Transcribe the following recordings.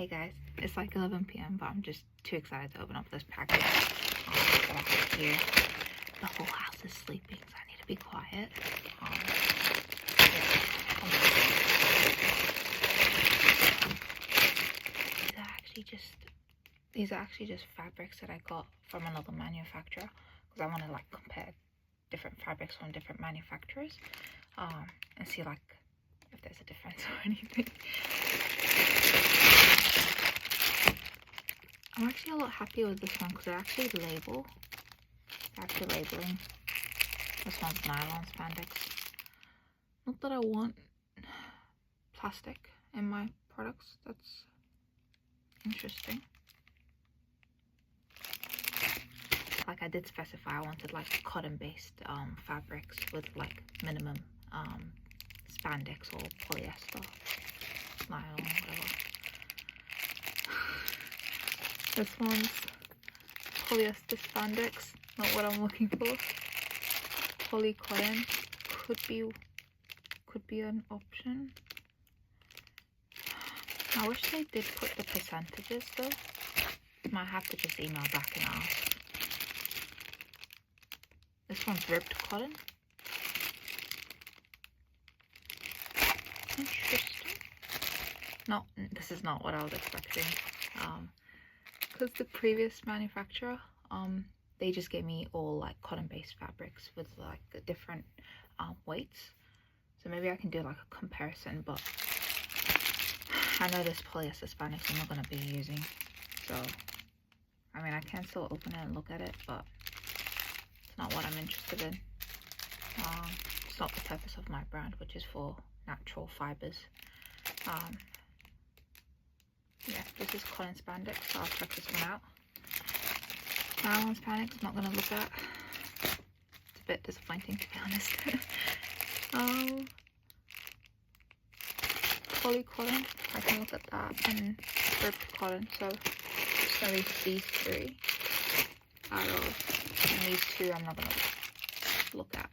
Hey guys, it's like 11 p.m. but I'm just too excited to open up this package. That I have here. The whole house is sleeping, so I need to be quiet. These are actually just fabrics that I got from another manufacturer because I want to like compare different fabrics from different manufacturers and see like if there's a difference or anything. I'm actually a lot happier with this one because they're actually labeling. This one's nylon spandex. Not that I want plastic in my products. That's interesting. Like I did specify I wanted like cotton-based fabrics with like minimum spandex or polyester, nylon, whatever. This one's polyester spandex, not what I'm looking for. Poly cotton could be an option. I wish they did put the percentages though. Might have to just email back and ask. This one's ribbed cotton. Interesting. No, this is not what I was expecting. Because the previous manufacturer, they just gave me all like cotton-based fabrics with like different weights. So maybe I can do like a comparison, but I know this polyester spandex I'm not going to be using. So, I mean, I can still open it and look at it, but it's not what I'm interested in. It's not the purpose of my brand, which is for natural fibers. Yeah, this is cotton spandex, so I'll check this one out. Nylon spandex, I'm not going to look at. It's a bit disappointing, to be honest. Poly cotton, I can look at that, and ribbed cotton, so just going to leave these three out of, and these two I'm not going to look at.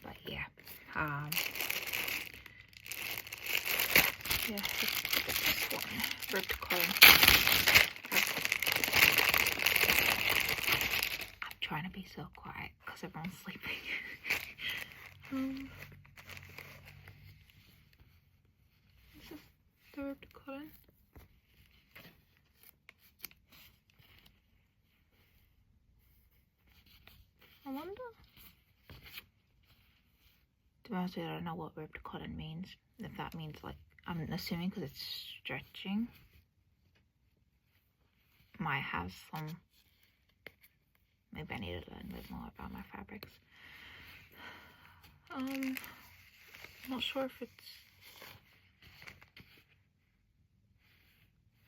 But yeah, yeah, let's look at this one, ribbed cotton. I'm trying to be so quiet because everyone's sleeping. This is the ribbed cotton. I wonder. To be honest with you, I don't know what ribbed cotton means. If that means like, I'm assuming because it's stretching, might have some. Maybe I need to learn a bit more about my fabrics. I'm not sure if it's.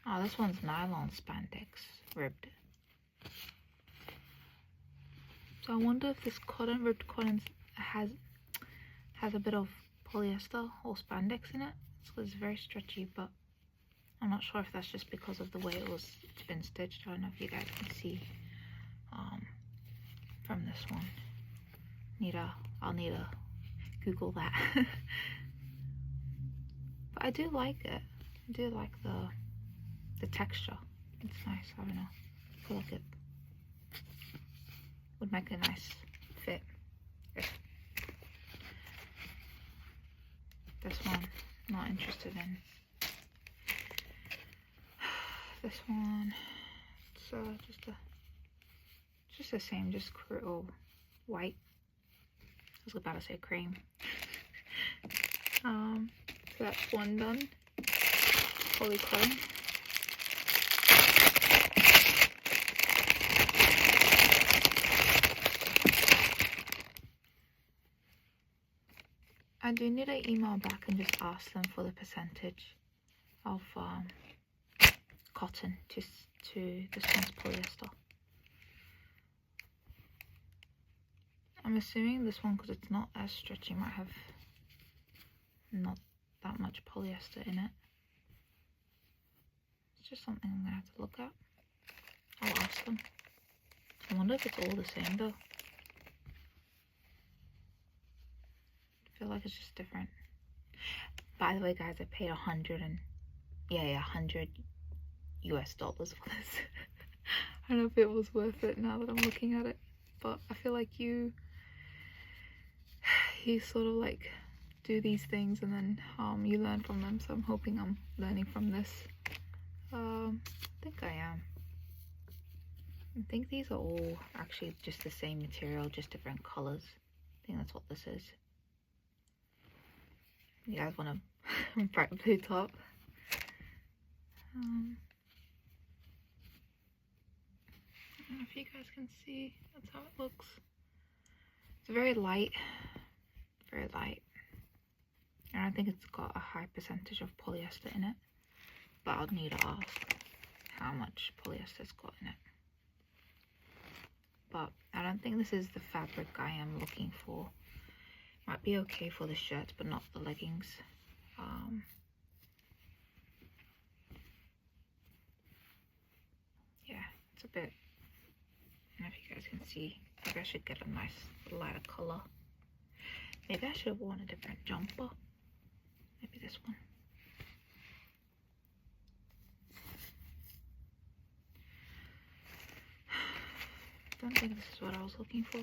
Oh, this one's nylon spandex, ribbed. So I wonder if this cotton, ribbed cotton, has a bit of polyester or spandex in it. It's very stretchy, but I'm not sure if that's just because of the way it's been stitched. I don't know if you guys can see from this one. I'll need to Google that. But I do like it. I do like the texture. It's nice. I don't know. I feel like it would make a nice fit. This one, not interested in. This one, it's just the same, just white. I was about to say cream. So that's one done. Poly cotton. I do need to email back and just ask them for the percentage of cotton to this one's polyester. I'm assuming this one, because it's not as stretchy, might have not that much polyester in it. It's just something I'm gonna have to look at. I'll ask them. I wonder if it's all the same though. I feel like it's just different. By the way, guys, I paid $100 yeah, 100 US dollars for this. I don't know if it was worth it now that I'm looking at it, but I feel like you sort of like do these things and then you learn from them, so I'm hoping I'm learning from this. I think I am. I think these are all actually just the same material, just different colors. I think that's what this is. You guys want a bright blue top? I don't know if you guys can see, that's how it looks. It's very light, very light. And I think it's got a high percentage of polyester in it, but I'll need to ask how much polyester's got in it. But I don't think this is the fabric I am looking for. Might be okay for the shirts, but not the leggings. Yeah, it's a bit, I don't know if you guys can see. Maybe I should get a nice lighter color. Maybe I should have worn a different jumper. Maybe this one. Don't think this is what I was looking for.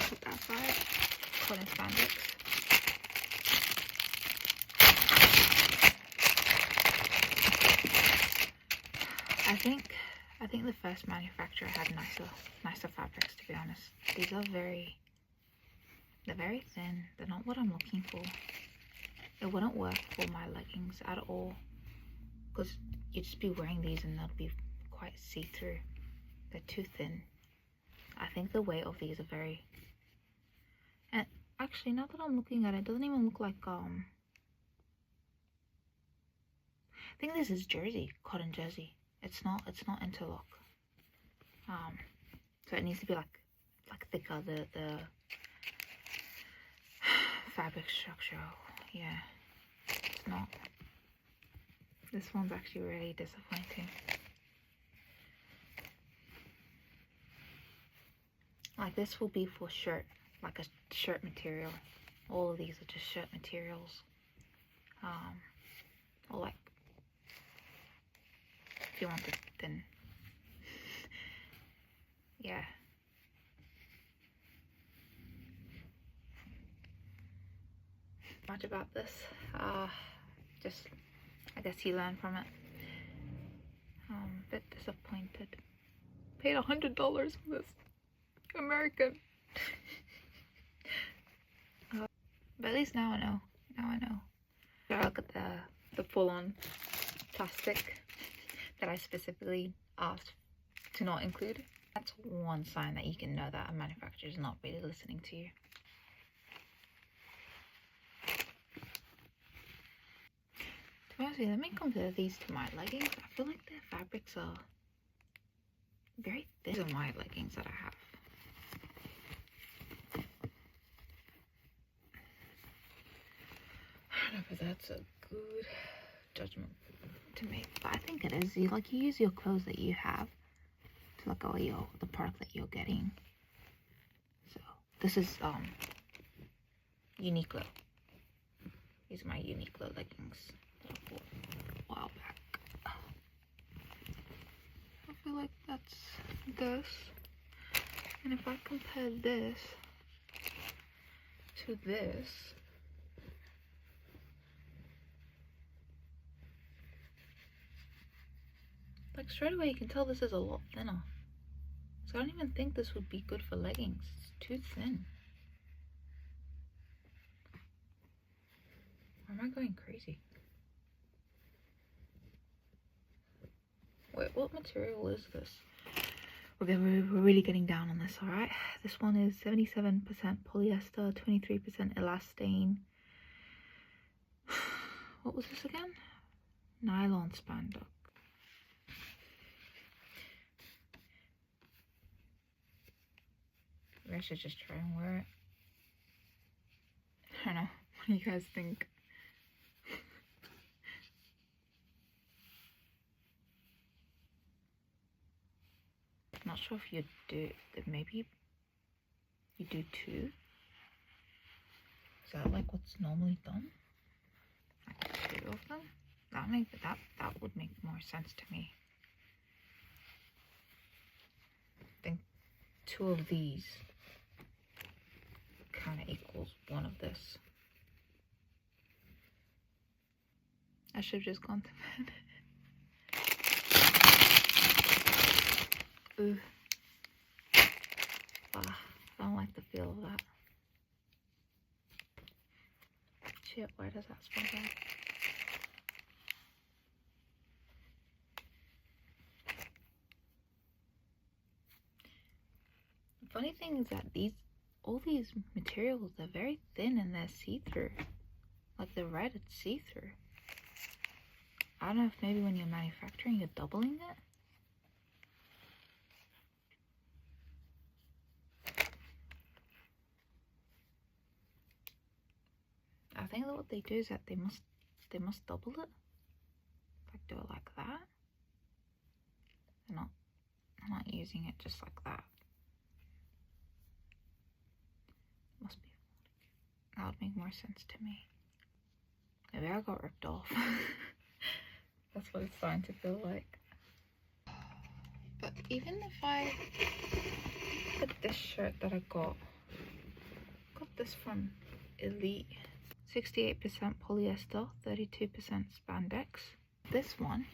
Put that side. Cotton spandex. I think the first manufacturer had nicer fabrics, to be honest. These are they're very thin. They're not what I'm looking for. It wouldn't work for my leggings at all, because you'd just be wearing these and they'll be quite see-through. They're too thin. I think the weight of these are very, and actually now that I'm looking at it, it doesn't even look like I think this is jersey, cotton jersey. It's not interlock. So it needs to be like thicker, the fabric structure. Yeah, it's not. This one's actually really disappointing. Like this will be for shirt, like a shirt material. All of these are just shirt materials. Or like, if you want it thin. Yeah. Much about this. Just, I guess you learn from it. A bit disappointed. Paid $100 for this. American. But at least now I know. Now I know. So look at the full-on plastic that I specifically asked to not include. That's one sign that you can know that a manufacturer is not really listening to you. To be honest, let me compare these to my leggings. I feel like their fabrics are very thin. These are my leggings that I have. I don't know if that's a good judgment to make, but I think it is. You use your clothes that you have to look at the product that you're getting. So this is Uniqlo. These are my Uniqlo leggings that I bought a while back. I feel like that's this, and if I compare this to this, like straight away you can tell this is a lot thinner. So I don't even think this would be good for leggings. It's too thin. Or am I going crazy? Wait, what material is this? We're really getting down on this, alright? This one is 77% polyester, 23% elastane. What was this again? Nylon spandex. Maybe I should just try and wear it. I don't know. What do you guys think? I'm not sure if you do, maybe you do two. Is that like what's normally done? That would make more sense to me. I think 2 of these kind of equals 1 of this. I should have just gone to bed. Ooh. Ah, I don't like the feel of that. Shit, where does that smell bad? The funny thing is that all these materials, they're very thin and they're see-through. Like the red, it's see-through. I don't know if maybe when you're manufacturing, you're doubling it. I think that what they do is that they must double it. Like do it like that. I'm not using it just like that. Must be. That would make more sense to me. Maybe I got ripped off. That's what it's starting to feel like. But even if I look at this shirt that I got this from Elite. 68% polyester, 32% spandex. This one,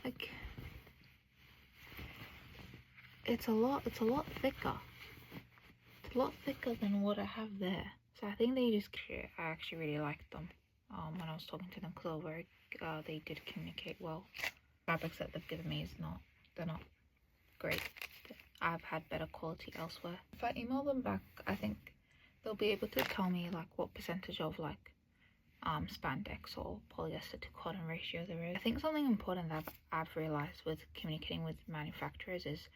like, it's a lot thicker. It's a lot thicker than what I have there. So I think they just, I actually really liked them when I was talking to them, because they did communicate well. Fabrics that they've given me they're not great. I've had better quality elsewhere. If I email them back, I think they'll be able to tell me like what percentage of like spandex or polyester to cotton ratio there is. I think something important that I've realized with communicating with manufacturers is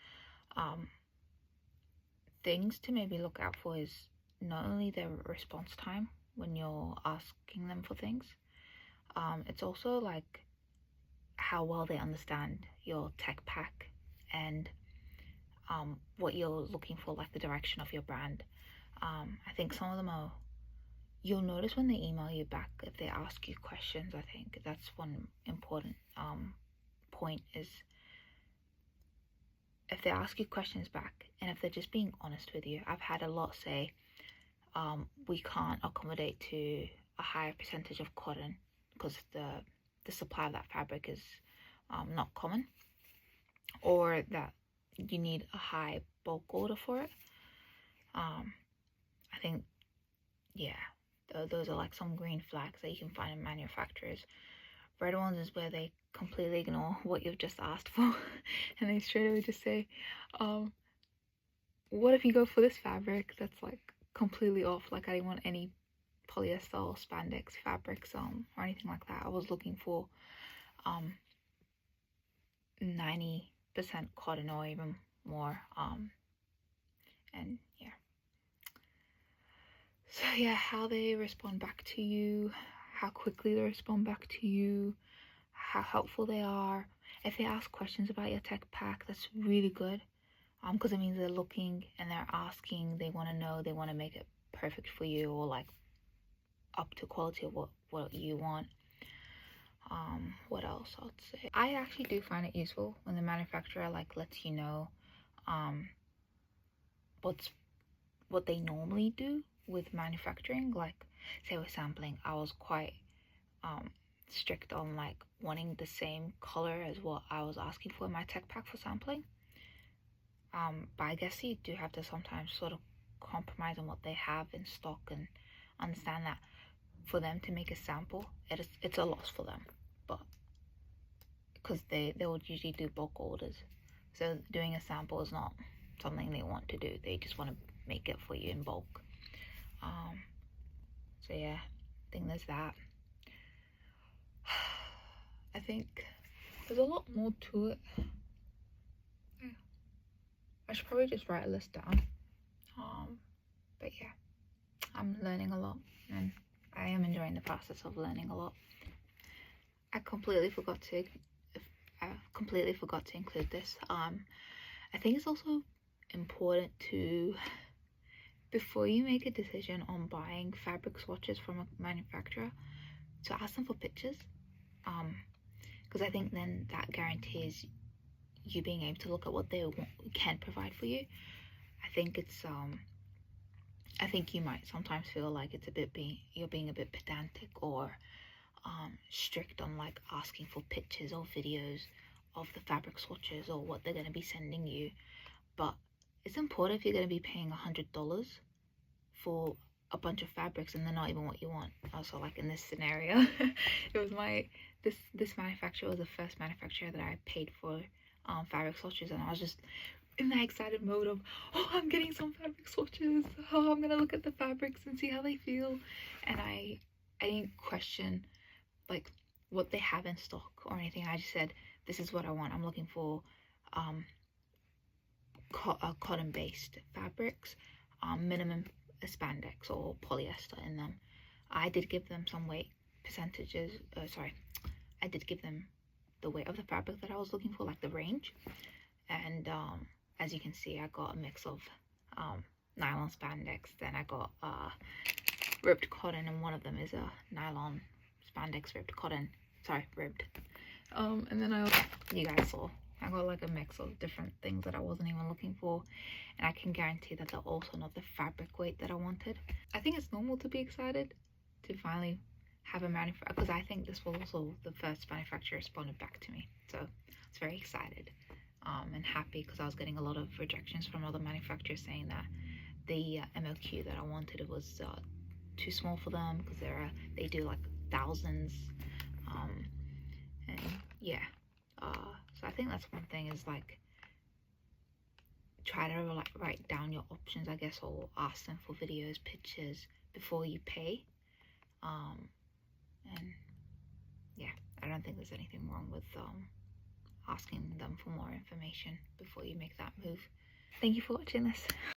things to maybe look out for is not only their response time when you're asking them for things, it's also like how well they understand your tech pack and what you're looking for, like the direction of your brand. I think some of them are, you'll notice when they email you back, if they ask you questions. I think that's one important point, is if they ask you questions back and if they're just being honest with you. I've had a lot say, we can't accommodate to a higher percentage of cotton because the supply of that fabric is not common, or that you need a high bulk order for it. I think, yeah, those are like some green flags that you can find in manufacturers. Red ones is where they completely ignore what you've just asked for and they straight away just say, what if you go for this fabric that's like completely off, like I didn't want any polyester or spandex fabrics or anything like that. I was looking for 90% cotton or even more, and yeah. So yeah, how they respond back to you, how quickly they respond back to you, how helpful they are. If they ask questions about your tech pack, that's really good, because it means they're looking and they're asking, they want to know, they want to make it perfect for you, or like up to quality of what you want. What else I'd say? I actually do find it useful when the manufacturer like lets you know what they normally do with manufacturing. Like say with sampling, I was quite strict on like wanting the same color as what I was asking for in my tech pack for sampling. But I guess you do have to sometimes sort of compromise on what they have in stock and understand that for them to make a sample, it's a loss for them, but because they would usually do bulk orders, so doing a sample is not something they want to do. They just want to make it for you in bulk. So yeah, I think there's that. I think there's a lot more to it. Yeah. I should probably just write a list down. But yeah, I'm learning a lot and I am enjoying the process of learning a lot. I completely forgot to include this. I think it's also important to, before you make a decision on buying fabric swatches from a manufacturer, to ask them for pictures, because I think then that guarantees you being able to look at what they can provide for you. I think I think you might sometimes feel like it's a bit you're being a bit pedantic or strict on like asking for pictures or videos of the fabric swatches or what they're going to be sending you. But it's important if you're going to be paying $100 for a bunch of fabrics and they're not even what you want. Also, like in this scenario, it was this manufacturer was the first manufacturer that I paid for fabric swatches, and I was just in that excited mode of, oh, I'm getting some fabric swatches, oh, I'm gonna look at the fabrics and see how they feel. And I didn't question like what they have in stock or anything. I just said, this is what I want. I'm looking for cotton based fabrics, minimum spandex or polyester in them. I did give them some weight percentages, I did give them the weight of the fabric that I was looking for, like the range. And as you can see, I got a mix of nylon spandex, then I got ribbed cotton, and one of them is a nylon spandex ribbed cotton, ribbed. And then you guys saw, I got like a mix of different things that I wasn't even looking for, and I can guarantee that they're also not the fabric weight that I wanted. I think it's normal to be excited to finally have a manufacturer, because I think this was also the first manufacturer responded back to me, so I was very excited and happy, because I was getting a lot of rejections from other manufacturers saying that the MLQ that I wanted was too small for them, because they do like thousands, and yeah. So I think that's one thing, is like try to like write down your options, I guess, or ask them for videos, pictures before you pay. And yeah, I don't think there's anything wrong with asking them for more information before you make that move. Thank you for watching this.